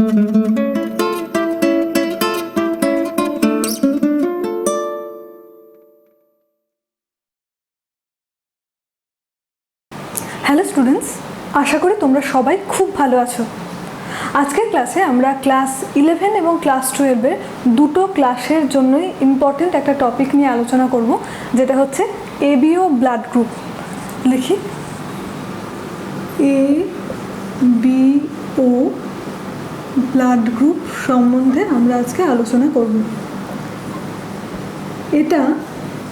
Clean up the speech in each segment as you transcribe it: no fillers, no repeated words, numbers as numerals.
Hello students, আশা করি তোমরা সবাই খুব ভালো আছো। আজকের ক্লাসে আমরা ক্লাস 11 এবং ক্লাস 12-এর দুটো ক্লাসের জন্যই ইম্পর্টেন্ট একটা টপিক নিয়ে আলোচনা করব, যেটা হচ্ছে এবিও ব্লাড গ্রুপ। লিখি এবিও ব্লাড গ্রুপ সম্বন্ধে আমরা আজকে আলোচনা করব। এটা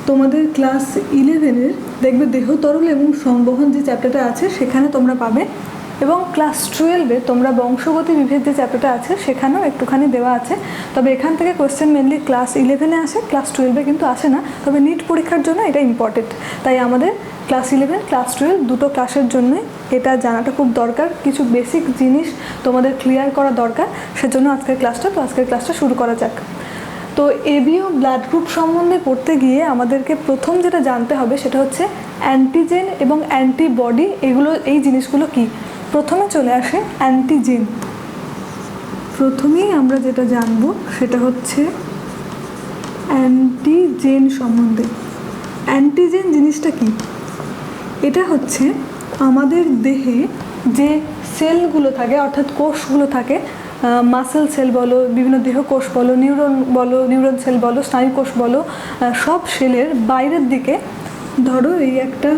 তোমাদের ক্লাস 11-এর দেখবে দেহ তরল এবং সংবহন যে চ্যাপ্টারটা আছে সেখানে তোমরা পাবে, এবং ক্লাস 12-এ তোমরা বংশগতি বিভেদ যে চ্যাপ্টারটা আছে সেখানেও একটুখানি দেওয়া আছে। তবে এখান থেকে কোয়েশ্চেন মেনলি ক্লাস 11-এ আসে, ক্লাস 12-এ কিন্তু আসে না। তবে নিট পরীক্ষার জন্য এটা ইম্পর্টেন্ট, তাই আমাদের ক্লাস 11, ক্লাস 12 দুটো ক্লাসের জন্যই এটা জানাটা খুব দরকার। কিছু বেসিক জিনিস তোমাদের ক্লিয়ার করা দরকার, সেজন্য আজকের ক্লাসটা শুরু করা যাক। তো এবিও ব্লাড গ্রুপ সম্বন্ধে পড়তে গিয়ে আমাদেরকে প্রথম যেটা জানতে হবে সেটা হচ্ছে অ্যান্টিজেন এবং অ্যান্টিবডি, এই জিনিসগুলো কি। প্রথমে চলে আসে অ্যান্টিজেন। প্রথমেই আমরা যেটা জানবো সেটা হচ্ছে অ্যান্টিজেন সম্বন্ধে। অ্যান্টিজেন জিনিসটা কি? এটা হচ্ছে আমাদের দেহে যে সেলগুলো থাকে, অর্থাৎ কোষগুলো থাকে, মাসেল সেল বলো, বিভিন্ন দেহ কোষ বলো, নিউরন সেল বলো, স্নায়ু কোষ বলো, সব সেলের বাইরের দিকে, ধরো এই একটা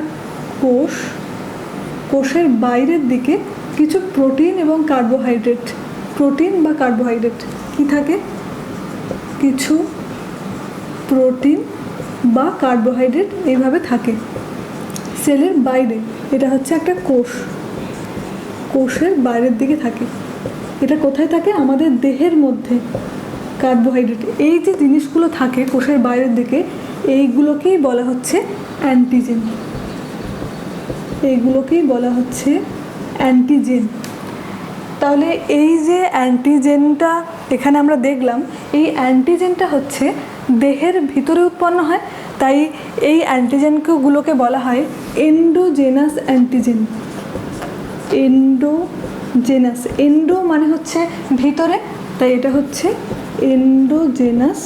কোষের বাইরের দিকে কিছু প্রোটিন এবং কার্বোহাইড্রেট, প্রোটিন বা কার্বোহাইড্রেট কি থাকে? কিছু প্রোটিন বা কার্বোহাইড্রেট এইভাবে থাকে সেলের বাইরে। এটা হচ্ছে একটা কোষের বাইরের দিকে থাকে। এটা কোথায় থাকে? আমাদের দেহের মধ্যে। কার্বোহাইড্রেট, এই যে জিনিসগুলো থাকে কোষের বাইরের দিকে, এইগুলোকেই বলা হচ্ছে অ্যান্টিজেন। এইগুলোকেই বলা হচ্ছে অ্যান্টিজেন। তাহলে এই যে অ্যান্টিজেনটা এখানে আমরা দেখলাম, এই অ্যান্টিজেনটা হচ্ছে দেহের ভিতরে উৎপন্ন হয়, তাই এই অ্যান্টিজেনগুলোকে বলা হয় এন্ডোজেনাস অ্যান্টিজেন। এন্ডোজেনাস, এন্ডো মানে হচ্ছে ভিতরে, তাই এটা হচ্ছে এন্ডোজেনাস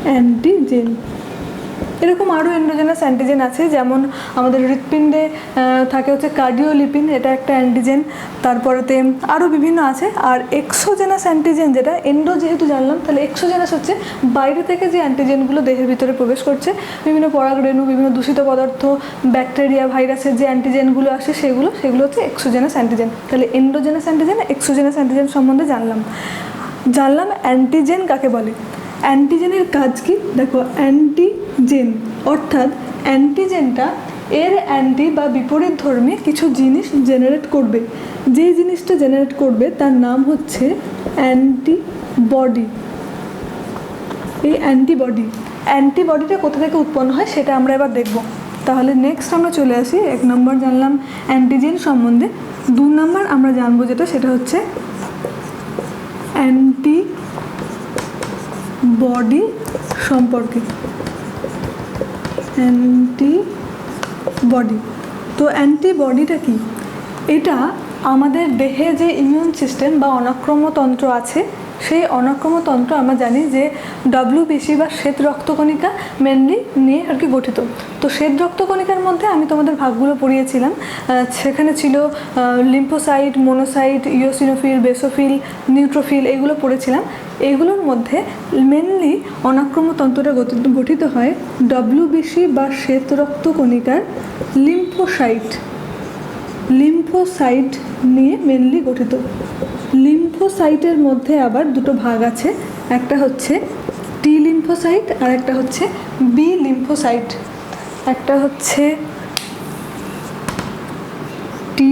অ্যান্টিজেন। এরকম আরও এন্ডোজেনাস অ্যান্টিজেন আছে, যেমন আমাদের হৃৎপিণ্ডে থাকে হচ্ছে কার্ডিওলিপিন, এটা একটা অ্যান্টিজেন। তারপরেতে আরও বিভিন্ন আছে। আর এক্সোজেনাস অ্যান্টিজেন, যেটা এন্ডো যেহেতু জানলাম, তাহলে এক্সোজেনাস হচ্ছে বাইরে থেকে যে অ্যান্টিজেনগুলো দেহের ভিতরে প্রবেশ করছে, বিভিন্ন পরাগরেণু, বিভিন্ন দূষিত পদার্থ, ব্যাকটেরিয়া, ভাইরাসের যে অ্যান্টিজেনগুলো আসে সেগুলো হচ্ছে এক্সোজেনাস অ্যান্টিজেন। তাহলে এন্ডোজেনাস অ্যান্টিজেন, এক্সোজেনাস অ্যান্টিজেন সম্বন্ধে জানলাম। অ্যান্টিজেন কাকে বলে। অ্যান্টিজেনের কাজ কি? দেখো, অ্যান্টিজেন অর্থাৎ অ্যান্টিজেনটা এর অ্যান্টি বা বিপরীতধর্মী কিছু জিনিস জেনারেট করবে। যেই জিনিসটা জেনারেট করবে তার নাম হচ্ছে অ্যান্টিবডি। এই অ্যান্টিবডিটা কোথা থেকে উৎপন্ন হয় সেটা আমরা এবার দেখব। তাহলে নেক্সট আমরা চলে আসি, 1 নম্বর জানলাম অ্যান্টিজেন সম্বন্ধে। 2 নম্বর আমরা জানবো সেটা হচ্ছে অ্যান্টিবডি সম্পর্কে। অ্যান্টিবডি, তো অ্যান্টিবডিটা কি? এটা আমাদের দেহে যে ইমিউন সিস্টেম বা অনাক্রম্যতন্ত্র আছে, সেই অনাক্রম্যতন্ত্র আমরা জানি যে ডব্লিউবিসি বা শ্বেত রক্তকণিকা মেনলি নিয়ে আর কি গঠিত। তো শ্বেত রক্তকণিকার মধ্যে আমি তোমাদের ভাগগুলো পড়িয়েছিলাম। সেখানে ছিল lymphocyte, monocyte, eosinophil, basophil, neutrophil, এগুলো পড়েছিলাম। এগুলোর মধ্যে মেনলি অনাক্রম্যতন্ত্রটা গঠিত হয় ডব্লিউবিসি বা শ্বেত রক্তকণিকার লিম্ফোসাইট নিয়ে মেনলি গঠিত। লিম্ফোসাইটের মধ্যে আবার দুটো ভাগ আছে, একটা হচ্ছে টি লিম্ফোসাইট আর একটা হচ্ছে বি লিম্ফোসাইট। একটা হচ্ছে টি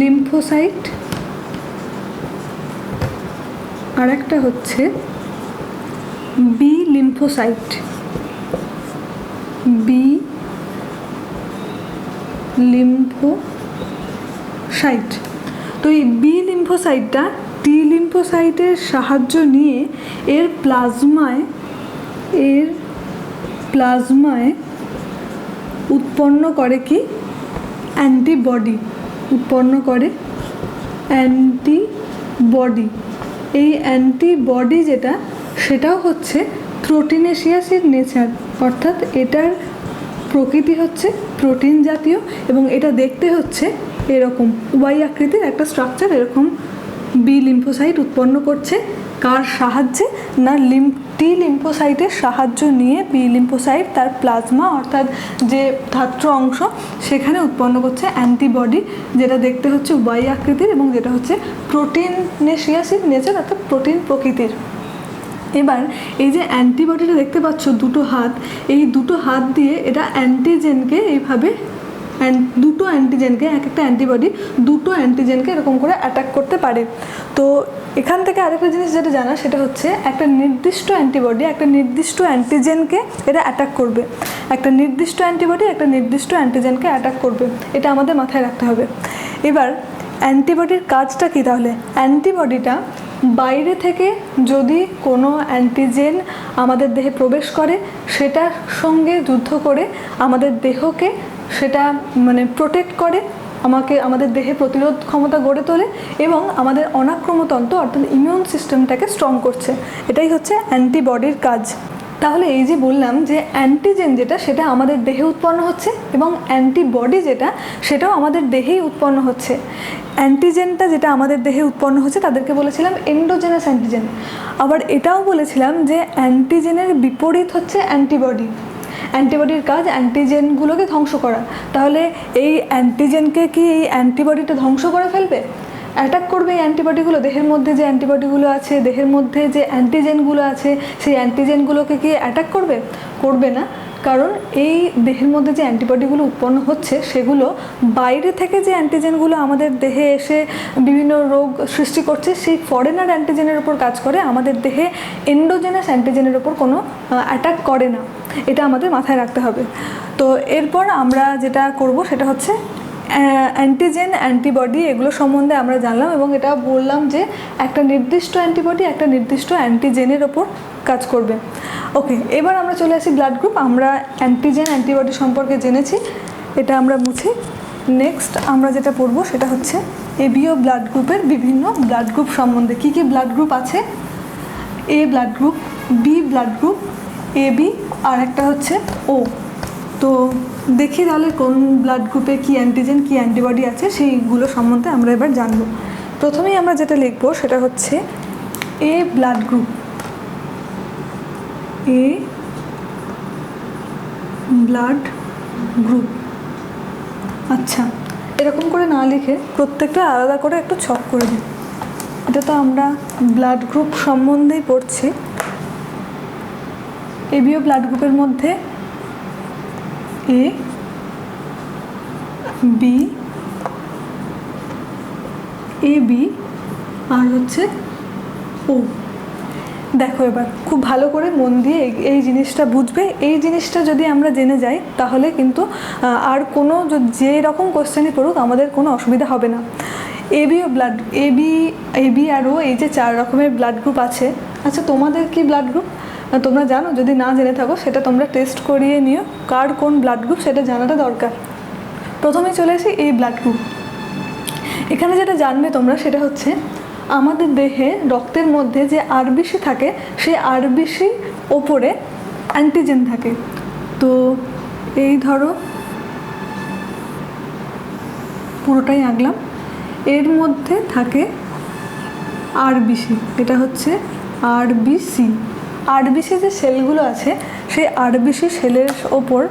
লিম্ফোসাইট আর একটা হচ্ছে বি লিম্ফোসাইট। B lymphocyte. তো এই বি লিম্ফোসাইটটা টি লিম্ফোসাইটের সাহায্য নিয়ে এর প্লাজমায় উৎপন্ন করে কি? অ্যান্টিবডি উৎপন্ন করে। অ্যান্টিবডি বডি, এই অ্যান্টিবডি যেটা সেটাও হচ্ছে প্রোটিনেশিয়াস এর নেচার, অর্থাৎ এটার প্রকৃতি হচ্ছে প্রোটিন জাতীয় এবং এটা দেখতে হচ্ছে এরকম ওয়াই আকৃতির একটা স্ট্রাকচার, এরকম বি লিম্ফোসাইট উৎপন্ন করছে। কার সাহায্যে? না টি লিম্ফোসাইটের সাহায্য নিয়ে বি লিম্ফোসাইট তার প্লাজমা অর্থাৎ যে ধাত্র অংশ সেখানে উৎপন্ন করছে অ্যান্টিবডি, যেটা দেখতে হচ্ছে ওয়াই আকৃতির এবং যেটা হচ্ছে প্রোটিনেশিয়াসের নেচার অর্থাৎ প্রোটিন প্রকৃতির। এবার এই যে অ্যান্টিবডিটা দেখতে পাচ্ছ দুটো হাত, এই দুটো হাত দিয়ে এটা অ্যান্টিজেনকে এইভাবে দুটো অ্যান্টিজেনকে, এক একটা অ্যান্টিবডি দুটো অ্যান্টিজেনকে এরকম করে অ্যাটাক করতে পারে। তো এখান থেকে আরেকটা জিনিস যেটা জানা সেটা হচ্ছে একটা নির্দিষ্ট অ্যান্টিবডি একটা নির্দিষ্ট অ্যান্টিজেনকে এটা অ্যাটাক করবে, একটা নির্দিষ্ট অ্যান্টিবডি একটা নির্দিষ্ট অ্যান্টিজেনকে অ্যাটাক করবে, এটা আমাদের মাথায় রাখতে হবে। এবার অ্যান্টিবডির কাজটা কী তাহলে? অ্যান্টিবডিটা বাইরে থেকে যদি কোনো অ্যান্টিজেন আমাদের দেহে প্রবেশ করে সেটার সঙ্গে যুদ্ধ করে আমাদের দেহকে সেটা মানে প্রোটেক্ট করে, আমাদের দেহে প্রতিরোধ ক্ষমতা গড়ে তোলে এবং আমাদের অনাক্রম্যতন্ত্র অর্থাৎ ইমিউন সিস্টেমটাকে স্ট্রং করছে। এটাই হচ্ছে অ্যান্টিবডির কাজ। তাহলে এই যে বললাম যে অ্যান্টিজেন যেটা সেটা আমাদের দেহে উৎপন্ন হচ্ছে এবং অ্যান্টিবডি যেটা সেটাও আমাদের দেহেই উৎপন্ন হচ্ছে। অ্যান্টিজেনটা যেটা আমাদের দেহে উৎপন্ন হচ্ছে তাদেরকে বলেছিলাম এন্ডোজেনাস অ্যান্টিজেন। আবার এটাও বলেছিলাম যে অ্যান্টিজেনের বিপরীত হচ্ছে অ্যান্টিবডি। অ্যান্টিবডির কাজ অ্যান্টিজেনগুলোকে ধ্বংস করা। তাহলে এই অ্যান্টিজেনকে কি এই অ্যান্টিবডিটা ধ্বংস করে ফেলবে? অ্যাটাক করবে এই অ্যান্টিবডিগুলো, দেহের মধ্যে যে অ্যান্টিবডিগুলো আছে, দেহের মধ্যে যে অ্যান্টিজেনগুলো আছে সেই অ্যান্টিজেনগুলোকে কি অ্যাটাক করবে? করবে না, কারণ এই দেহের মধ্যে যে অ্যান্টিবডিগুলো উৎপন্ন হচ্ছে সেগুলো বাইরে থেকে যে অ্যান্টিজেনগুলো আমাদের দেহে এসে বিভিন্ন রোগ সৃষ্টি করছে সেই ফরেনার অ্যান্টিজেনের ওপর কাজ করে, আমাদের দেহে এন্ডোজেনাস অ্যান্টিজেনের ওপর কোনো অ্যাটাক করে না। এটা আমাদের মাথায় রাখতে হবে। তো এরপর আমরা যেটা করব সেটা হচ্ছে অ্যান্টিজেন অ্যান্টিবডি এগুলো সম্বন্ধে আমরা জানলাম এবং এটা বললাম যে একটা নির্দিষ্ট অ্যান্টিবডি একটা নির্দিষ্ট অ্যান্টিজেনের ওপর কাজ করবে। ওকে, এবার আমরা চলে আসি ব্লাড গ্রুপ। আমরা অ্যান্টিজেন অ্যান্টিবডি সম্পর্কে জেনেছি, এটা আমরা মুছি। নেক্সট আমরা যেটা পড়ব সেটা হচ্ছে এবিও ব্লাড গ্রুপের বিভিন্ন ব্লাড গ্রুপ সম্বন্ধে। কী কী ব্লাড গ্রুপ আছে? A blood group, B blood group, AB আর একটা হচ্ছে ও। তো দেখি তাহলে কোন ব্লাড গ্রুপে কী অ্যান্টিজেন কী অ্যান্টিবডি আছে সেইগুলো সম্বন্ধে আমরা এবার জানব। প্রথমেই আমরা যেটা লিখব সেটা হচ্ছে এ blood group. A blood group. আচ্ছা, এরকম করে না লিখে প্রত্যেকটা আলাদা করে একটু ছক করে দিই। এটা তো আমরা ব্লাড গ্রুপ সম্বন্ধেই পড়ছি। এবিও ব্লাড গ্রুপের মধ্যে এ, বি, এবি আর হচ্ছে ও। দেখো এবার খুব ভালো করে মন দিয়ে এই জিনিসটা বুঝবে। এই জিনিসটা যদি আমরা জেনে যাই তাহলে কিন্তু আর কোনো যে রকম কোশ্চেনই পড়ুক আমাদের কোনো অসুবিধা হবে না। এবিও ব্লাড, এবি আর ও, এই যে 4 রকমের ব্লাড গ্রুপ আছে। আচ্ছা, তোমাদের কি ব্লাড গ্রুপ তোমরা জানো? যদি না জেনে থাকো সেটা তোমরা টেস্ট করিয়ে নিও, কার কোন ব্লাড গ্রুপ সেটা জানাটা দরকার। প্রথমে চলে আসি এই ব্লাড গ্রুপ। এখানে যেটা জানবে তোমরা সেটা হচ্ছে আমাদের দেহে রক্তের মধ্যে যে আরবিসি থাকে সেই আরবিসির ওপরে অ্যান্টিজেন থাকে। তো এই ধরো পুরোটাই আঁকলাম, এর মধ্যে থাকে আরবিসি, এটা হচ্ছে আরবিসি। আরবিসি যে সেলগুলো আছে সেই আরবিসি সেলের ওপর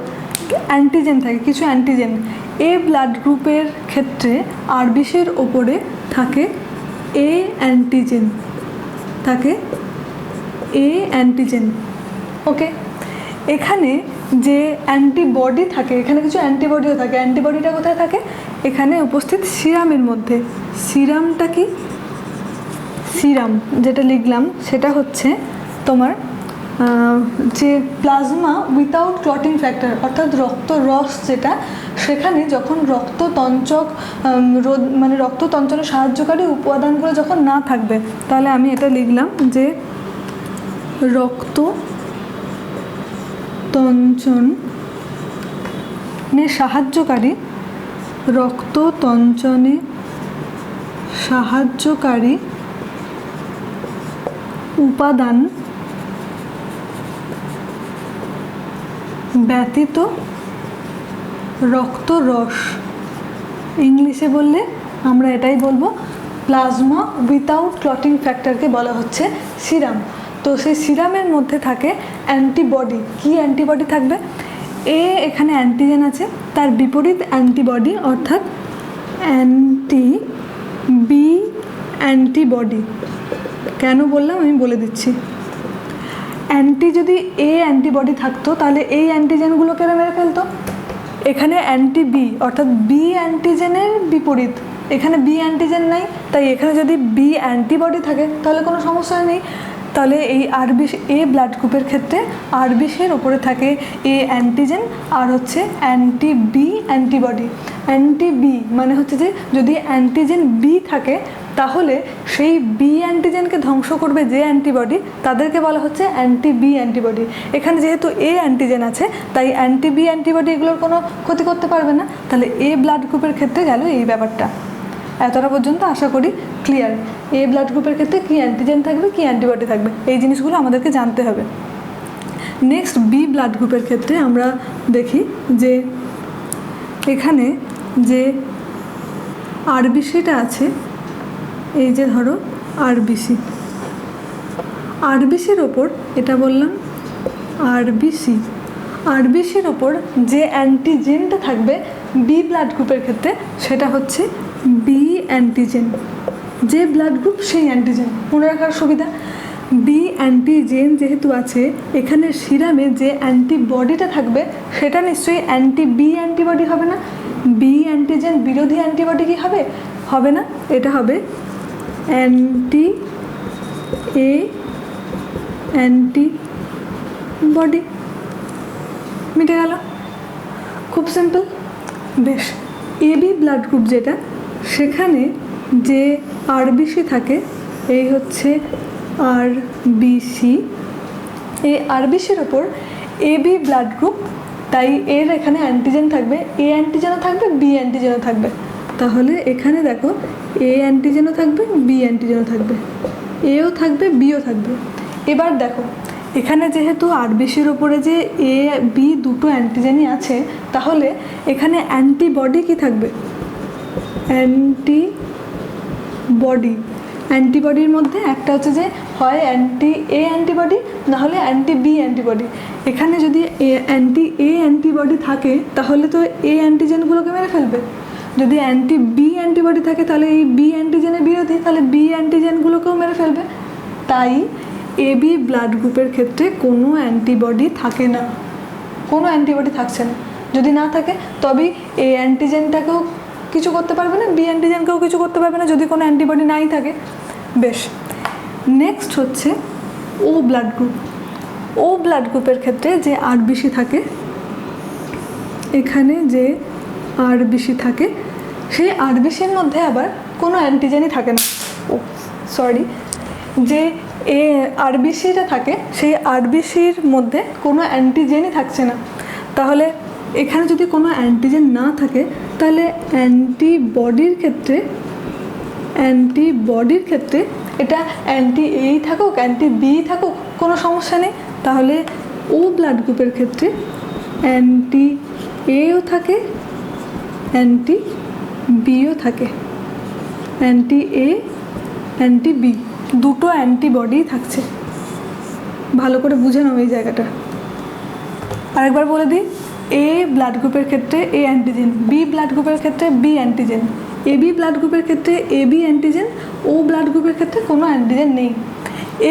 অ্যান্টিজেন থাকে, কিছু অ্যান্টিজেন। এ ব্লাড গ্রুপের ক্ষেত্রে আরবিসির ওপরে থাকে এ অ্যান্টিজেন, থাকে এ অ্যান্টিজেন। ওকে, এখানে যে অ্যান্টিবডি থাকে, এখানে কিছু অ্যান্টিবডিও থাকে। অ্যান্টিবডিটা কোথায় থাকে? এখানে উপস্থিত সিরামের মধ্যে। সিরামটা কি? সিরাম যেটা লিখলাম সেটা হচ্ছে তোমার যে প্লাজমা উইথাউট ক্লটিং ফ্যাক্টর অর্থাৎ রক্তরস যেটা, সেখানে যখন রক্ততঞ্চক মানে রক্ততঞ্চনে সাহায্যকারী উপাদানগুলো যখন না থাকবে, তাহলে আমি এটা লিখলাম যে রক্ততঞ্চনে সাহায্যকারী উপাদান ব্যতীত রক্তরস, ইংলিশে বললে আমরা এটাই বলবো প্লাজমা উইথাউট ক্লটিং ফ্যাক্টরকে বলা হচ্ছে সিরাম। তো সেই সিরামের মধ্যে থাকে অ্যান্টিবডি। কি অ্যান্টিবডি থাকবে? এ এখানে অ্যান্টিজেন আছে, তার বিপরীত অ্যান্টিবডি অর্থাৎ বি অ্যান্টিবডি। কেন বললাম আমি বলে দিচ্ছি। যদি এ অ্যান্টিবডি থাকতো তাহলে এই অ্যান্টিজেনগুলোকে মেরে ফেলতো। এখানে বি অর্থাৎ বি অ্যান্টিজেনের বিপরীত, এখানে বি অ্যান্টিজেন নাই, তাই এখানে যদি বি অ্যান্টিবডি থাকে তাহলে কোনো সমস্যা নেই। তাহলে এই আরবিসি এ ব্লাড গ্রুপের ক্ষেত্রে আরবিসির ওপরে থাকে এ অ্যান্টিজেন আর হচ্ছে বি অ্যান্টিবডি। বি মানে হচ্ছে যে যদি অ্যান্টিজেন বি থাকে তাহলে সেই বি অ্যান্টিজেনকে ধ্বংস করবে যে অ্যান্টিবডি, তাদেরকে বলা হচ্ছে বি অ্যান্টিবডি। এখানে যেহেতু এ অ্যান্টিজেন আছে তাই বি অ্যান্টিবডি এগুলোর কোনো ক্ষতি করতে পারবে না। তাহলে এ ব্লাড গ্রুপের ক্ষেত্রে গেল এই ব্যাপারটা। এতটা পর্যন্ত আশা করি ক্লিয়ার। এ ব্লাড গ্রুপের ক্ষেত্রে কী অ্যান্টিজেন থাকবে, কী অ্যান্টিবডি থাকবে, এই জিনিসগুলো আমাদেরকে জানতে হবে। নেক্সট বি ব্লাড গ্রুপের ক্ষেত্রে আমরা দেখি যে এখানে যে আরবিসিটা আছে, এই যে ধরো আরবিসির ওপর এটা বললাম আরবিসির ওপর যে অ্যান্টিজেনটা থাকবে বি ব্লাড গ্রুপের ক্ষেত্রে সেটা হচ্ছে বি অ্যান্টিজেন। যে ব্লাড গ্রুপ সেই অ্যান্টিজেন, মনে রাখার সুবিধা। বি অ্যান্টিজেন যেহেতু আছে, এখানে সিরামে যে অ্যান্টিবডিটা থাকবে সেটা নিশ্চয়ই বি অ্যান্টিবডি হবে না। বি অ্যান্টিজেন বিরোধী অ্যান্টিবডি কি হবে? হবে না, এটা হবে এ অ্যান্টিবডি। মিটে গেল, খুব সিম্পল। বেশ, এবি ব্লাড গ্রুপ যেটা, সেখানে যে আরবিসি থাকে, এই হচ্ছে আরবিসি। এই আরবিসির ওপর এবি ব্লাড গ্রুপ, তাই এর এখানে অ্যান্টিজেন থাকবে, এ অ্যান্টিজেনও থাকবে, বি অ্যান্টিজেনও থাকবে। তাহলে এখানে দেখো এ অ্যান্টিজেনও থাকবে, বি অ্যান্টিজেনও থাকবে, এও থাকবে, বিও থাকবে। এবার দেখো এখানে যেহেতু আরবিসির ওপরে যে এ বি দুটো অ্যান্টিজেনই আছে, তাহলে এখানে অ্যান্টিবডি কি থাকবে? অ্যান্টিবডির মধ্যে একটা হচ্ছে যে হয় এ অ্যান্টিবডি, না হলে বি অ্যান্টিবডি। এখানে যদি এ অ্যান্টিবডি থাকে তাহলে তো এ অ্যান্টিজেনগুলোকে মেরে ফেলবে। যদি বি অ্যান্টিবডি থাকে তাহলে এই বি অ্যান্টিজেনের বিরোধী, তাহলে বি অ্যান্টিজেনগুলোকেও মেরে ফেলবে। তাই এবি ব্লাড গ্রুপের ক্ষেত্রে কোনো অ্যান্টিবডি থাকে না, কোনো অ্যান্টিবডি থাকছে না। যদি না থাকে তবেই এ অ্যান্টিজেনটাকেও কিছু করতে পারবে না, বি অ্যান্টিজেনকেও কিছু করতে পারবে না যদি কোনো অ্যান্টিবডি নাই থাকে। বেশ, নেক্সট হচ্ছে ও ব্লাড গ্রুপ। ও ব্লাড গ্রুপের ক্ষেত্রে যে আরবিসি থাকে, এখানে যে আরবিসি থাকে সেই আরবিসির মধ্যে আবার কোনো অ্যান্টিজেনই থাকে না। যে আরবিসিটা থাকে সেই আরবিসির মধ্যে কোনো অ্যান্টিজেনই থাকছে না। তাহলে এখানে যদি কোনো অ্যান্টিজেন না থাকে তাহলে অ্যান্টিবডির ক্ষেত্রে এটা এই থাকুক, বি থাকুক, কোনো সমস্যা নেই। তাহলে ও ব্লাড গ্রুপের ক্ষেত্রে এও থাকে, বিও থাকে, এ বি দুটো অ্যান্টিবডি থাকছে। ভালো করে বুঝে নাও এই জায়গাটা। আরেকবার বলে দিই, এ ব্লাড গ্রুপের ক্ষেত্রে এ অ্যান্টিজেন, বি ব্লাড গ্রুপের ক্ষেত্রে বি অ্যান্টিজেন, এবি ব্লাড গ্রুপের ক্ষেত্রে এবি অ্যান্টিজেন, ও ব্লাড গ্রুপের ক্ষেত্রে কোনো অ্যান্টিজেন নেই।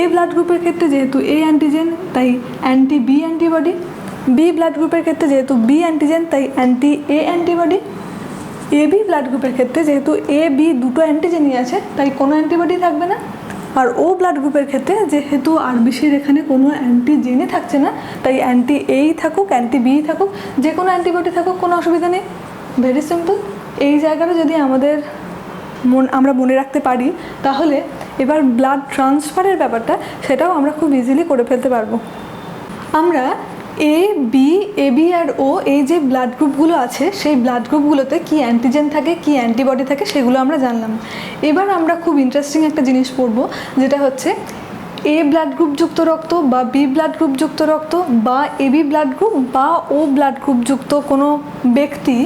এ ব্লাড গ্রুপের ক্ষেত্রে যেহেতু এ অ্যান্টিজেন তাই বি অ্যান্টিবডি, বি ব্লাড গ্রুপের ক্ষেত্রে যেহেতু বি অ্যান্টিজেন তাই এ অ্যান্টিবডি, এবি ব্লাড গ্রুপের ক্ষেত্রে যেহেতু এ বি দুটো অ্যান্টিজেনই আছে তাই কোনো অ্যান্টিবডি থাকবে না। আর ও ব্লাড গ্রুপের ক্ষেত্রে যেহেতু আরবিসির এখানে কোনো অ্যান্টিজেনই থাকছে না তাই এই থাকুক, বি থাকুক, যে কোনো অ্যান্টিবডি থাকুক, কোনো অসুবিধা নেই। Very simple. এই জায়গাটা যদি আমরা মনে রাখতে পারি তাহলে এবার ব্লাড ট্রান্সফারের ব্যাপারটা সেটাও আমরা খুব ইজিলি করে ফেলতে পারবো। আমরা এবি আর ও এই যে ব্লাড গ্রুপগুলো আছে সেই ব্লাড গ্রুপগুলোতে কী অ্যান্টিজেন থাকে, কী অ্যান্টিবডি থাকে সেগুলো আমরা জানলাম। এবার আমরা খুব ইন্টারেস্টিং একটা জিনিস পড়বো, যেটা হচ্ছে এ ব্লাড গ্রুপযুক্ত রক্ত বা বি ব্লাড গ্রুপযুক্ত রক্ত বা এবি ব্লাড গ্রুপ বা ও ব্লাড গ্রুপযুক্ত কোনো ব্যক্তি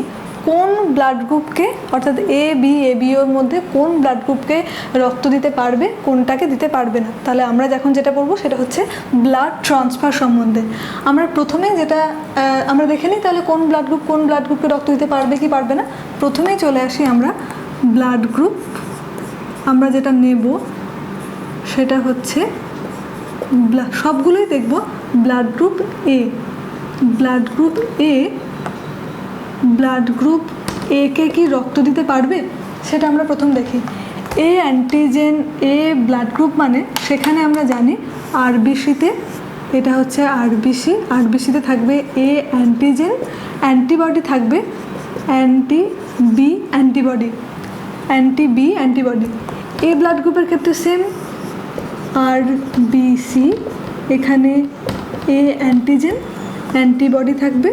কোন ব্লাড গ্রুপকে অর্থাৎ এবি ওর মধ্যে কোন ব্লাড গ্রুপকে রক্ত দিতে পারবে, কোনটাকে দিতে পারবে না। তাহলে আমরা এখন যেটা পড়বো সেটা হচ্ছে ব্লাড ট্রান্সফার সম্বন্ধে। আমরা প্রথমে যেটা আমরা দেখে নিই তাহলে কোন ব্লাড গ্রুপকে রক্ত দিতে পারবে কি পারবে না। প্রথমেই চলে আসি আমরা ব্লাড গ্রুপ, আমরা যেটা নেব সেটা হচ্ছে সবগুলোই দেখব blood group A. Blood group A কে কি রক্ত দিতে পারবে সেটা আমরা প্রথম দেখি। A antigen A blood group মানে সেখানে আমরা জানি আরবিসিতে, এটা হচ্ছে আরবিসিতে থাকবে এ অ্যান্টিজেন, অ্যান্টিবডি থাকবে anti B antibody. A blood গ্রুপের ক্ষেত্রে সেম আরবিসি, এখানে এ অ্যান্টিজেন, অ্যান্টিবডি থাকবে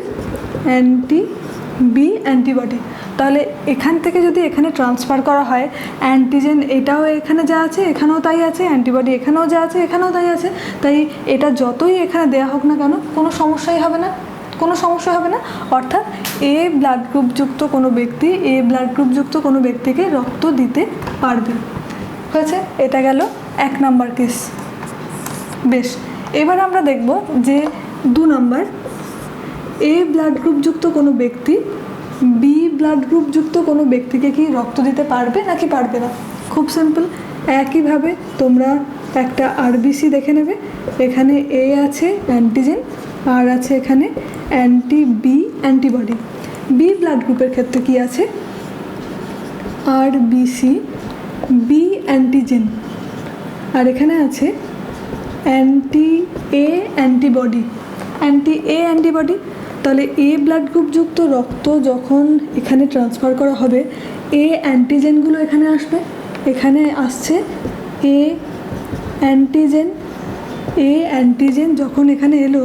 বি অ্যান্টিবডি। তাহলে এখান থেকে যদি এখানে ট্রান্সফার করা হয় অ্যান্টিজেন এটাও এখানে যা আছে এখানেও তাই আছে, অ্যান্টিবডি এখানেও যা আছে এখানেও তাই আছে, তাই এটা যতই এখানে দেওয়া হোক না কেন কোনো সমস্যা হবে না। অর্থাৎ এ ব্লাড গ্রুপযুক্ত কোনো ব্যক্তিকে রক্ত দিতে পারবে। হয়েছে, এটা গেল 1 নাম্বার কেস। বেশ, এবার আমরা দেখব যে 2 নাম্বার, এ ব্লাড গ্রুপযুক্ত কোনো ব্যক্তি বি ব্লাড গ্রুপযুক্ত কোনো ব্যক্তিকে কি রক্ত দিতে পারবে নাকি পারবে না। খুব সিম্পল, একইভাবে তোমরা একটা আরবিসি দেখে নেবে, এখানে এ আছে অ্যান্টিজেন আর আছে এখানে বি অ্যান্টিবডি। বি ব্লাড গ্রুপের ক্ষেত্রে কি আছে আরবিসি বি অ্যান্টিজেন আর এখানে আছে এ অ্যান্টিবডি। তাহলে এ ব্লাড গ্রুপযুক্ত রক্ত যখন এখানে ট্রান্সফার করা হবে এ অ্যান্টিজেনগুলো এখানে আসবে, এখানে আসছে এ অ্যান্টিজেন যখন এখানে এলো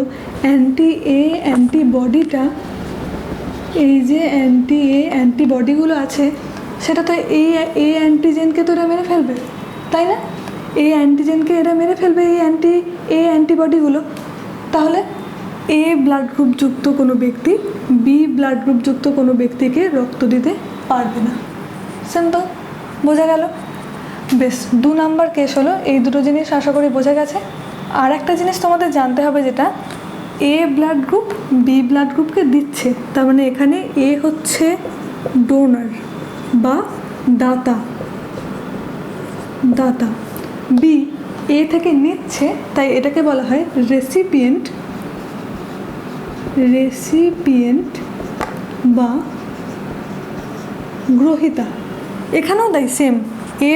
অ্যান্টিবডিটা, এই যে অ্যান্টিবডিগুলো আছে সেটা তো এই অ্যান্টিজেনকে তো এরা মেরে ফেলবে, তাই না? এই অ্যান্টিজেনকে এরা মেরে ফেলবে এই অ্যান্টিবডিগুলো। তাহলে এ ব্লাড গ্রুপযুক্ত কোনো ব্যক্তি বি ব্লাড গ্রুপযুক্ত কোনো ব্যক্তিকে রক্ত দিতে পারবে না। সিম্পল, বোঝা গেল? বেশ, 2 নাম্বার কেস হলো। এই দুটো জিনিস আশা করি বোঝা গেছে। আর একটা জিনিস তোমাদের জানতে হবে, যেটা এ ব্লাড গ্রুপ বি ব্লাড গ্রুপকে দিচ্ছে, তার মানে এখানে এ হচ্ছে ডোনার বা দাতা, বি এ থেকে নিচ্ছে তাই এটাকে বলা হয় রেসিপিয়েন্ট বা গ্রহীতা। এখানেও তাই সেম, এ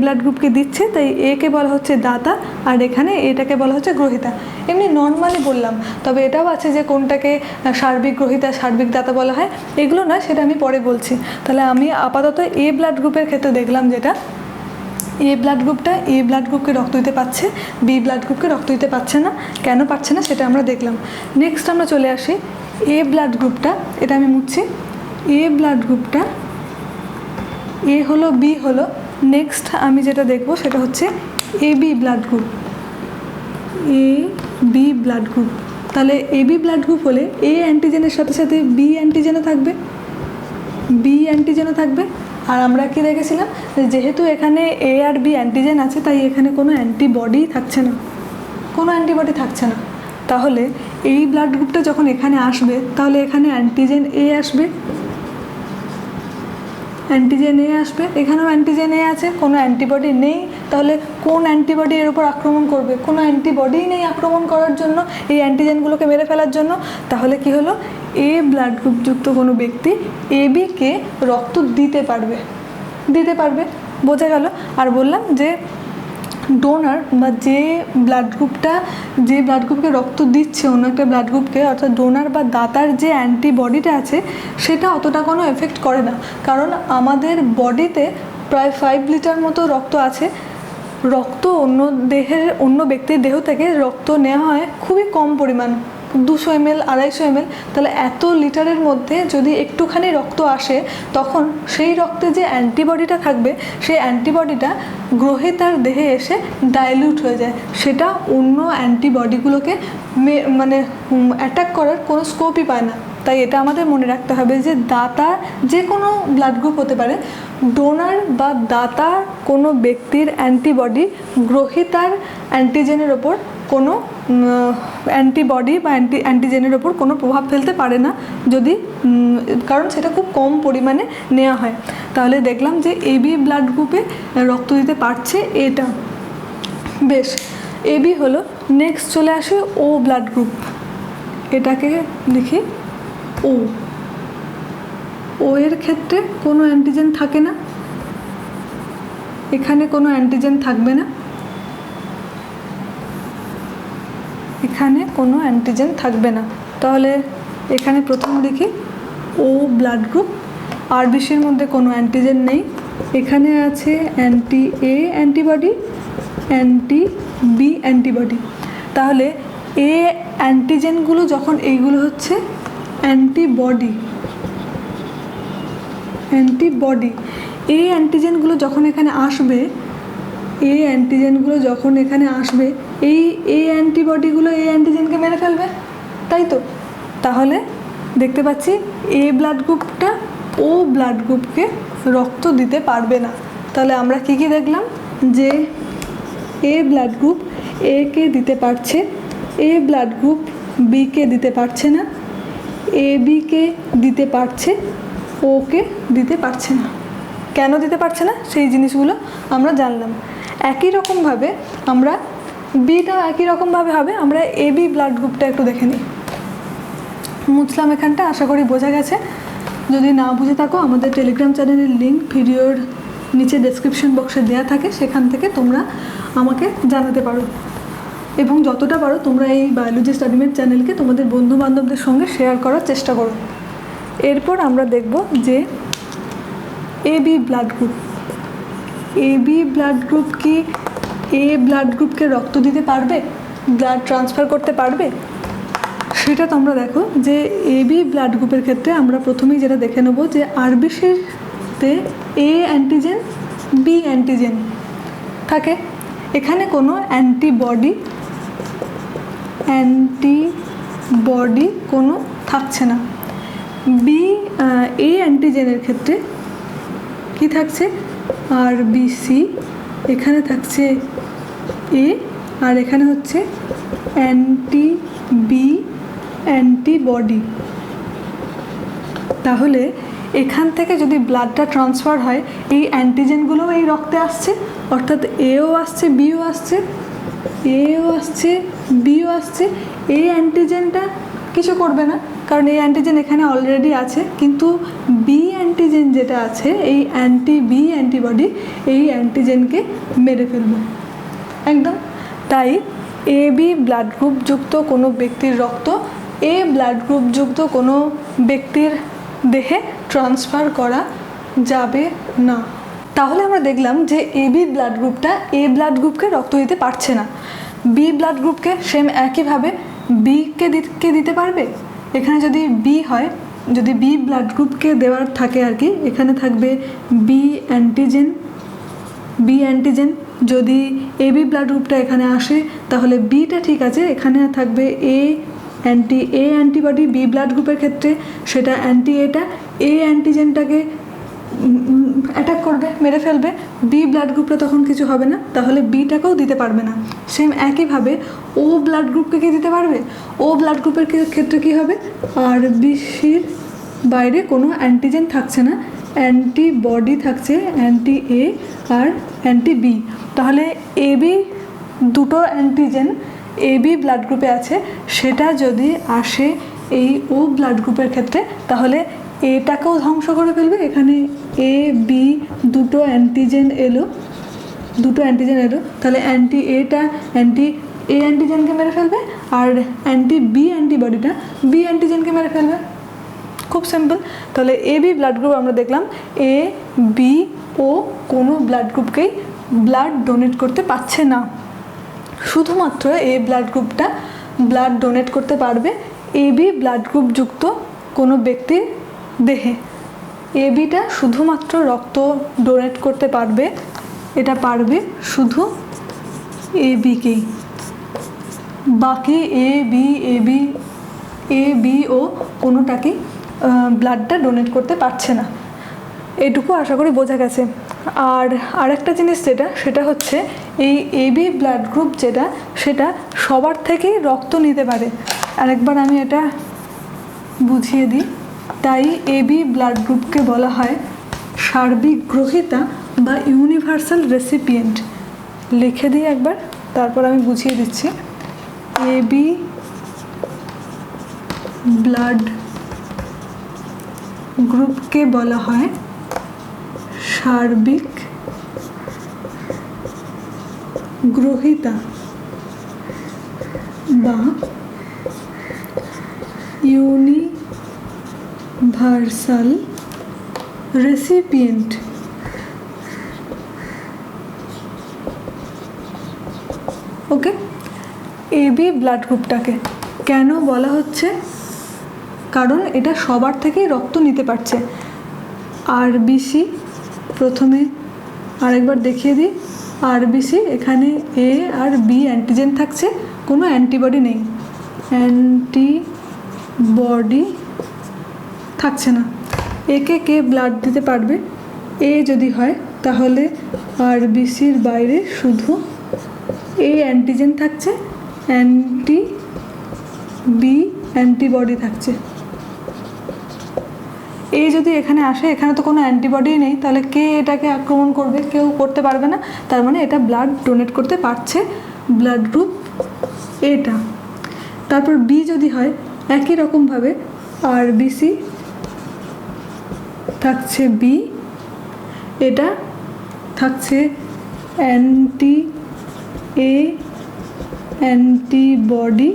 ব্লাড গ্রুপকে দিচ্ছে তাই একে বলা হচ্ছে দাতা আর এখানে এটাকে বলা হচ্ছে গ্রহীতা। এমনি নর্মালি বললাম, তবে এটাও আছে যে কোনটাকে সার্বিক গ্রহীতা সার্বিক দাতা বলা হয়, এগুলো না, সেটা আমি পরে বলছি। তাহলে আমি আপাতত এ ব্লাড গ্রুপের ক্ষেত্রে দেখলাম যেটা এ ব্লাড গ্রুপকে রক্ত দিতে পারছে, বি ব্লাড গ্রুপকে রক্ত দিতে পারছে না। কেন পারছে না সেটা আমরা দেখলাম। নেক্সট আমরা চলে আসি এ ব্লাড গ্রুপটা, এটা আমি মুছছি। এ ব্লাড গ্রুপটা এ হলো বি হলো, নেক্সট আমি যেটা দেখব সেটা হচ্ছে এবি ব্লাড গ্রুপ। তাহলে এবি ব্লাড গ্রুপ হলে এ অ্যান্টিজেনের সাথে সাথে বি অ্যান্টিজেনও থাকবে। আর আমরা কি দেখেছিলাম, যেহেতু এখানে এ আর বি অ্যান্টিজেন আছে তাই এখানে কোনো অ্যান্টিবডি থাকছে না। তাহলে এই ব্লাড গ্রুপটা যখন এখানে আসবে তাহলে এখানে অ্যান্টিজেন এ আসবে, এখানেও অ্যান্টিজেন এ আছে, কোনো অ্যান্টিবডি নেই। তাহলে কোন অ্যান্টিবডি এর উপর আক্রমণ করবে? কোনো অ্যান্টিবডিই নেই আক্রমণ করার জন্য, এই অ্যান্টিজেনগুলোকে মেরে ফেলার জন্য। তাহলে কি হলো, এ ব্লাড গ্রুপযুক্ত কোনো ব্যক্তি এবিকে রক্ত দিতে পারবে। বোঝা গেল? আর বললাম যে ডোনার বা যে ব্লাড গ্রুপকে রক্ত দিচ্ছে অন্য একটা ব্লাড গ্রুপকে, অর্থাৎ ডোনার বা দাতার যে অ্যান্টিবডিটা আছে সেটা অতটা কোনো এফেক্ট করে না, কারণ আমাদের বডিতে প্রায় 5 লিটার মতো রক্ত আছে। অন্য ব্যক্তির দেহ থেকে রক্ত নেওয়া হয় খুবই কম পরিমাণ, 200 ml 250 ml, তাহলে এত লিটারের মধ্যে যদি একটুখানি রক্ত আসে তখন সেই রক্তে যে অ্যান্টিবডিটা থাকবে সেই অ্যান্টিবডিটা গ্রহীতার দেহে এসে ডাইলিউট হয়ে যায়, সেটা অন্য অ্যান্টিবডিগুলোকে মানে অ্যাটাক করার কোনো স্কোপই পায় না। তাই এটা আমাদের মনে রাখতে হবে যে দাতা যে কোনো ব্লাড গ্রুপ হতে পারে, ডোনার বা দাতা কোনো ব্যক্তির অ্যান্টিবডি গ্রহীতার অ্যান্টিজেনের ওপর কোনো অ্যান্টিবডি বা অ্যান্টিজেনের ওপর কোনো প্রভাব ফেলতে পারে না, যদি কারণ সেটা খুব কম পরিমাণে নেওয়া হয়। তাহলে দেখলাম যে এবি ব্লাড গ্রুপে রক্ত দিতে পারছে এটা, বেশ। এবি হলো। নেক্সট চলে আসে ও ব্লাড গ্রুপ, এটাকে লিখি ও। ও এর ক্ষেত্রে কোনো অ্যান্টিজেন থাকে না, এখানে কোনো অ্যান্টিজেন থাকবে না, এখানে কোনো অ্যান্টিজেন থাকবে না। তাহলে এখানে প্রথম লিখি ও ব্লাড গ্রুপ। আরবিসির মধ্যে কোনো অ্যান্টিজেন নেই, এখানে আছে anti A antibody, anti B antibody. তাহলে এ অ্যান্টিজেনগুলো যখন, এইগুলো হচ্ছে অ্যান্টিবডি, অ্যান্টিবডি। এই অ্যান্টিজেনগুলো যখন এখানে আসবে, এই অ্যান্টিজেনগুলো যখন এখানে আসবে, এই অ্যান্টিবডিগুলো এই অ্যান্টিজেনকে মেরে ফেলবে, তাই তো? তাহলে দেখতে পাচ্ছি এ ব্লাড গ্রুপটা ও ব্লাড গ্রুপকে রক্ত দিতে পারবে না। তাহলে আমরা কি কি দেখলাম, যে এ ব্লাড গ্রুপ এ কে দিতে পারছে, এ ব্লাড গ্রুপ বি কে দিতে পারছে না, এ বি কে দিতে পারছে, ওকে দিতে পারছে না। কেন দিতে পারছে না সেই জিনিসগুলো আমরা জানলাম। একই রকমভাবে আমরা বিটাও একই রকমভাবে হবে। আমরা এবি ব্লাড গ্রুপটা একটু দেখে নিই। মুছলাম এখানটা, আশা করি বোঝা গেছে। যদি না বুঝে থাকো, আমাদের টেলিগ্রাম চ্যানেলের লিঙ্ক ভিডিওর নিচে ডেসক্রিপশন বক্সে দেওয়া থাকে, সেখান থেকে তোমরা আমাকে জানাতে পারো, এবং যতটা পারো তোমরা এই বায়োলজি স্টাডিমেট চ্যানেলকে তোমাদের বন্ধুবান্ধবদের সঙ্গে শেয়ার করার চেষ্টা করো। এরপর আমরা দেখব যে AB blood group. AB blood group কি এ ব্লাড গ্রুপকে রক্ত দিতে পারবে, ব্লাড ট্রান্সফার করতে পারবে? সেটা তোমরা দেখো যে এবি ব্লাড গ্রুপের ক্ষেত্রে আমরা প্রথমেই যেটা দেখে নেব যে আরবিসিতে এ অ্যান্টিজেন বি অ্যান্টিজেন থাকে, এখানে কোনো অ্যান্টিবডি কোনো থাকছে না। বি এ অ্যান্টিজেনের ক্ষেত্রে কি থাকছে, আরবিসি, এখানে থাকছে এ, আর এখানে হচ্ছে অ্যান্টি বি অ্যান্টিবডি। তাহলে এখান থেকে যদি ব্লাডটা ট্রান্সফার হয়, এই অ্যান্টিজেনগুলোও এই রক্তে আসছে, অর্থাৎ এও আসছে বিও আসছে, এও আসছে বিও আসছে। এই অ্যান্টিজেনটা কিছু করবে না, কারণ এই অ্যান্টিজেন এখানে অলরেডি আছে, কিন্তু বি অ্যান্টিজেন যেটা আছে, এই অ্যান্টি বি অ্যান্টিবডি এই অ্যান্টিজেনকে মেরে ফেলবে একদম। তাই এ বি ব্লাড গ্রুপ যুক্ত কোনো ব্যক্তির রক্ত এ ব্লাড গ্রুপ যুক্ত কোনো ব্যক্তির দেহে ট্রান্সফার করা যাবে না। তাহলে আমরা দেখলাম যে এবি ব্লাড গ্রুপটা এ ব্লাড গ্রুপকে রক্ত দিতে পারছে না। বি ব্লাড গ্রুপকে সেম একইভাবে বিকে দিতে পারবে। এখানে যদি বি হয়, যদি বি ব্লাড গ্রুপকে দেওয়ার থাকে আর কি, এখানে থাকবে বি অ্যান্টিজেন। যদি এবি ব্লাড গ্রুপটা এখানে আসে তাহলে বিটা ঠিক আছে, এখানে থাকবে এ অ্যান্টিবডি বি ব্লাড গ্রুপের ক্ষেত্রে, সেটা অ্যান্টি এটা এ অ্যান্টিজেনটাকে অ্যাটাক করবে, মেরে ফেলবে। বি ব্লাড গ্রুপটা তখন কিছু হবে না, তাহলে বিটাকেও দিতে পারবে না। সেম একইভাবে ও ব্লাড গ্রুপকে কি দিতে পারবে, ও ব্লাড গ্রুপের ক্ষেত্রে কি হবে, আরবিসির বাইরে কোনো অ্যান্টিজেন থাকছে না, অ্যান্টিবডি থাকছে, অ্যান্টি এ আর অ্যান্টি বি। তাহলে এবি দুটো অ্যান্টিজেন এবি ব্লাড গ্রুপে আছে, সেটা যদি আসে এই ও ব্লাড গ্রুপের ক্ষেত্রে, তাহলে এটাকেও ধ্বংস করে ফেলবে। এখানে এ বি দুটো অ্যান্টিজেন এলো, তাহলে অ্যান্টি এটা অ্যান্টি এ অ্যান্টিজেনকে মেরে ফেলবে, আর অ্যান্টি বি অ্যান্টিবডিটা বি অ্যান্টিজেনকে মেরে ফেলবে। খুব সিম্পল। তাহলে এ বি ব্লাড গ্রুপ আমরা দেখলাম এ বি ও কোনো ব্লাড গ্রুপকেই ব্লাড ডোনেট করতে পারছে না, শুধুমাত্র এ ব্লাড গ্রুপটা ব্লাড ডোনেট করতে পারবে এবি ব্লাড গ্রুপ যুক্ত কোনো ব্যক্তির দেহে। এবিটা শুধুমাত্র রক্ত ডোনেট করতে পারবে, এটা পারবে শুধু এবিকেই, বাকি এ বি ও কোনোটাকেই ব্লাডটা ডোনেট করতে পারছে না। এটুকু আশা করি বোঝা গেছে। আর আরেকটা জিনিস সেটা হচ্ছে এই এবি ব্লাড গ্রুপ সেটা সবার থেকেই রক্ত নিতে পারে। আরেকবার আমি এটা বুঝিয়ে দিই। তাই এবি ব্লাড গ্রুপকে বলা হয় সার্বিক গ্রহীতা বা ইউনিভার্সাল রেসিপিয়েন্ট। লিখে দিই একবার, তারপর আমি বুঝিয়ে দিচ্ছি। এবি ব্লাড গ্রুপকে বলা হয় সার্বিক গ্রহীতা বা ইউনিভার্সাল রেসিপিয়েন্ট। ওকে, এবি ব্লাড গ্রুপটাকে কেন বলা হচ্ছে? কারণ এটা সবার থেকেই রক্ত নিতে পারছে। আরবিসি প্রথমে আরেকবার দেখিয়ে দিই। আরবিসি এখানে এ আর বি অ্যান্টিজেন থাকছে, কোনো অ্যান্টিবডি নেই, অ্যান্টিবডি থাকছে না। একে কে ব্লাড দিতে পারবে? এ যদি হয় তাহলে আরবিসির বাইরে শুধু এ অ্যান্টিজেন থাকছে, বি অ্যান্টিবডি থাকছে। এ যদি এখানে আসে, এখানে তো কোনো অ্যান্টিবডি নেই, তাহলে কে এটাকে আক্রমণ করবে? কেউ করতে পারবে না। তার মানে এটা ব্লাড ডোনেট করতে পারছে, ব্লাড গ্রুপ এটা। তারপর বি যদি হয় একই রকমভাবে আরবিসি থাকছে বি, এটা থাকছে অ্যান্টিবডি,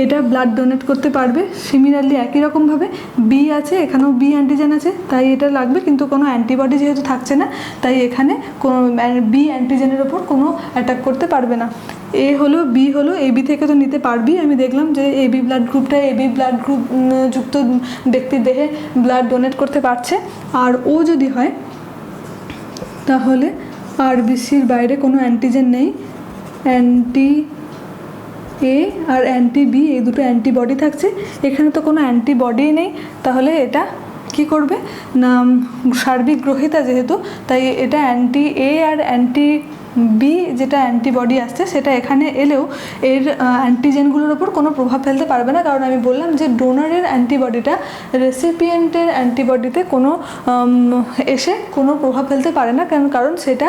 এটা ব্লাড ডোনেট করতে পারবে। সিমিলারলি একই রকমভাবে বি আছে, এখানেও বি অ্যান্টিজেন আছে, তাই এটা লাগবে, কিন্তু কোনো অ্যান্টিবডি যেহেতু থাকছে না, তাই এখানে কোনো বি অ্যান্টিজেনের ওপর কোনো অ্যাটাক করতে পারবে না। এ হলো বি হলো, এবি থেকে তো নিতে পারবি। আমি দেখলাম যে এবি ব্লাড গ্রুপটা এবি ব্লাড গ্রুপ যুক্ত ব্যক্তির দেহে ব্লাড ডোনেট করতে পারছে। আর ও যদি হয় তাহলে আরবিসির বাইরে কোনো অ্যান্টিজেন নেই, অ্যান্টি এ আর অ্যান্টি বি এই দুটো অ্যান্টিবডি থাকছে, এখানে তো কোনো অ্যান্টিবডি নেই, তাহলে এটা কি করবে না সার্বিক গ্রহীতা যেহেতু, তাই এটা অ্যান্টি এ আর অ্যান্টি বি যেটা অ্যান্টিবডি আসছে সেটা এখানে এলেও এর অ্যান্টিজেনগুলোর ওপর কোনো প্রভাব ফেলতে পারবে না। কারণ আমি বললাম যে ডোনারের অ্যান্টিবডিটা রেসিপিয়েন্টের অ্যান্টিবডিতে কোনো এসে কোনো প্রভাব ফেলতে পারে না, কারণ সেটা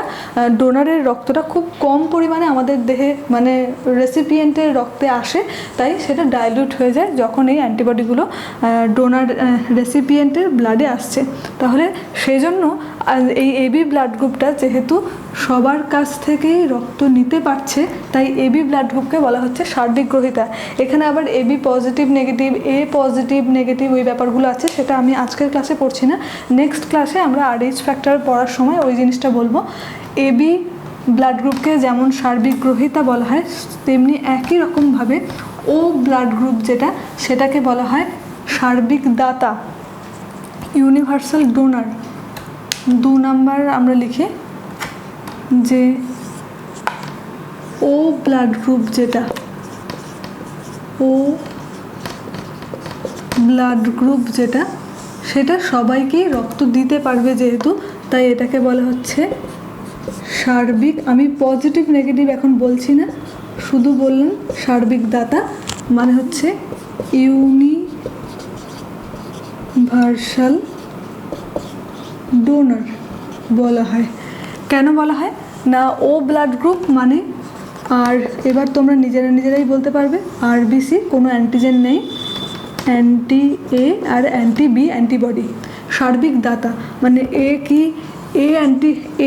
ডোনারের রক্তটা খুব কম পরিমাণে আমাদের দেহে মানে রেসিপিয়েন্টের রক্তে আসে, তাই সেটা ডাইলিউট হয়ে যায় যখন এই অ্যান্টিবডিগুলো ডোনার রেসিপিয়েন্টের ব্লাডে আসছে। তাহলে সেই জন্য এই এবি ব্লাড গ্রুপটা যেহেতু সবার কাছ থেকেই রক্ত নিতে পারছে, তাই এবি ব্লাড গ্রুপকে বলা হচ্ছে সার্বিক গ্রহীতা। এখানে আবার এবি পজিটিভ নেগেটিভ, এ পজিটিভ নেগেটিভ ওই ব্যাপারগুলো আছে, সেটা আমি আজকের ক্লাসে পড়ছি না। নেক্সট ক্লাসে আমরা আরএইচ ফ্যাক্টর পড়ার সময় ওই জিনিসটা বলবো। এবি ব্লাড গ্রুপকে যেমন সার্বিক গ্রহীতা বলা হয়, তেমনি একই রকমভাবে ও ব্লাড গ্রুপ সেটাকে বলা হয় সার্বিক দাতা, ইউনিভার্সাল ডোনার। 2 নাম্বার আমরা লিখি যে ও ব্লাড গ্রুপ ও ব্লাড গ্রুপ সেটা সবাইকেই রক্ত দিতে পারবে যেহেতু, তাই এটাকে বলা হচ্ছে সার্বিক। আমি পজিটিভ নেগেটিভ এখন বলছি না, শুধু বললাম সার্বিক দাতা, মানে হচ্ছে ইউনিভার্সাল ডোনার বলা হয়। কেন বলা হয় না ও ব্লাড গ্রুপ মানে, আর এবার তোমরা নিজেরাই বলতে পারবে, আরবিসি কোনো অ্যান্টিজেন নেই, অ্যান্টি এ আর অ্যান্টি বি অ্যান্টিবডি, সার্বিক দাতা মানে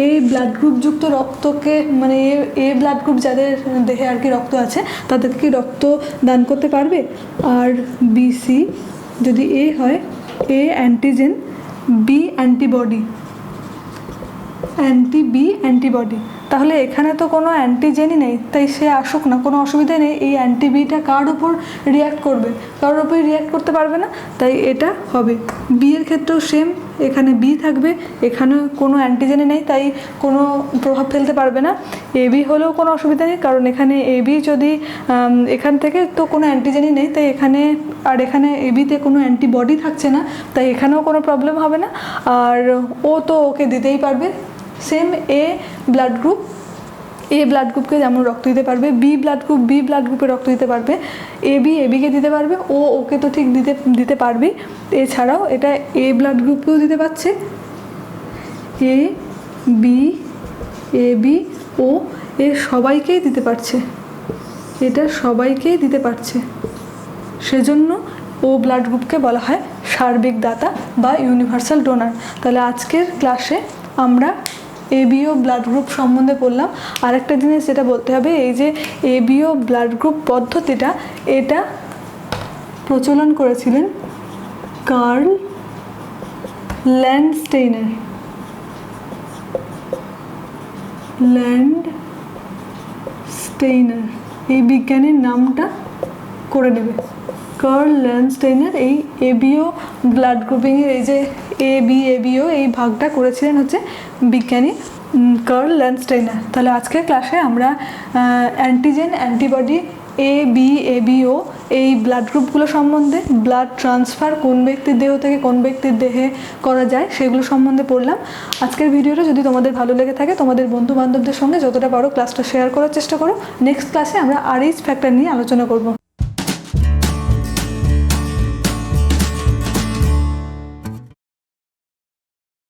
এ ব্লাড গ্রুপ যুক্ত রক্তকে মানে এ ব্লাড গ্রুপ যাদের দেহে আর কি রক্ত আছে তাদেরকে কি রক্ত দান করতে পারবে। আর বিসি যদি এ হয়, A antigen, B antibody, anti B antibody, তাহলে এখানে তো কোনো অ্যান্টিজেনই নেই, তাই সে আসুক না, কোনো অসুবিধা নেই। এই অ্যান্টিবিটা কার উপর রিয়্যাক্ট করবে? কারোর উপরই রিয়্যাক্ট করতে পারবে না, তাই এটা হবে। বি এর ক্ষেত্রেও সেম, এখানে বি থাকবে, এখানে কোনো অ্যান্টিজেনই নেই, তাই কোনো প্রভাব ফেলতে পারবে না। এ বি হলেও কোনো অসুবিধা নেই, কারণ এখানে এ বি যদি এখান থেকে তো কোনো অ্যান্টিজেনই নেই, তাই এখানে আর এখানে এ বিতে কোনো অ্যান্টিবডি থাকছে না, তাই এখানেও কোনো প্রবলেম হবে না। আর ও তো ওকে দিতেই পারবে। Same A blood group, A blood গ্রুপকে যেমন রক্ত দিতে পারবে, B blood group B blood গ্রুপে রক্ত দিতে পারবে, এ বিকে দিতে পারবে, ও ওকে তো ঠিক দিতে পারবেই। এছাড়াও এটা এ ব্লাড গ্রুপকেও দিতে পারছে, এ বি ও এ সবাইকেই দিতে পারছে, এটা সবাইকেই দিতে পারছে। সেজন্য ও ব্লাড গ্রুপকে বলা হয় সার্বিক দাতা বা ইউনিভার্সাল ডোনার। তাহলে আজকের ক্লাসে আমরা এবিও ব্লাড গ্রুপ সম্বন্ধে পড়লাম। আরেকটা জিনিস যেটা বলতে হবে, এই যে এবিও ব্লাড গ্রুপ পদ্ধতিটা, এটা প্রচলন করেছিলেন কার্ল ল্যান্ডস্টেইনার। এই বিজ্ঞানীর নামটা করে নেবে, কার্ল ল্যান্ডস্টেইনার। এই এবিও ব্লাড গ্রুপিংয়ের এই যে এবিও এই ভাগটা করেছিলেন হচ্ছে বিজ্ঞানী কার্ল ল্যান্ডস্টেইনার। তাহলে আজকের ক্লাসে আমরা অ্যান্টিজেন, অ্যান্টিবডি, এবিও এই ব্লাড গ্রুপগুলো সম্বন্ধে, ব্লাড ট্রান্সফার কোন ব্যক্তির দেহ থেকে কোন ব্যক্তির দেহে করা যায় সেগুলো সম্বন্ধে পড়লাম। আজকের ভিডিওটা যদি তোমাদের ভালো লেগে থাকে, তোমাদের বন্ধু বান্ধবদের সঙ্গে যতটা পারো ক্লাসটা শেয়ার করার চেষ্টা করো। নেক্সট ক্লাসে আমরা RH ফ্যাক্টর নিয়ে আলোচনা করব।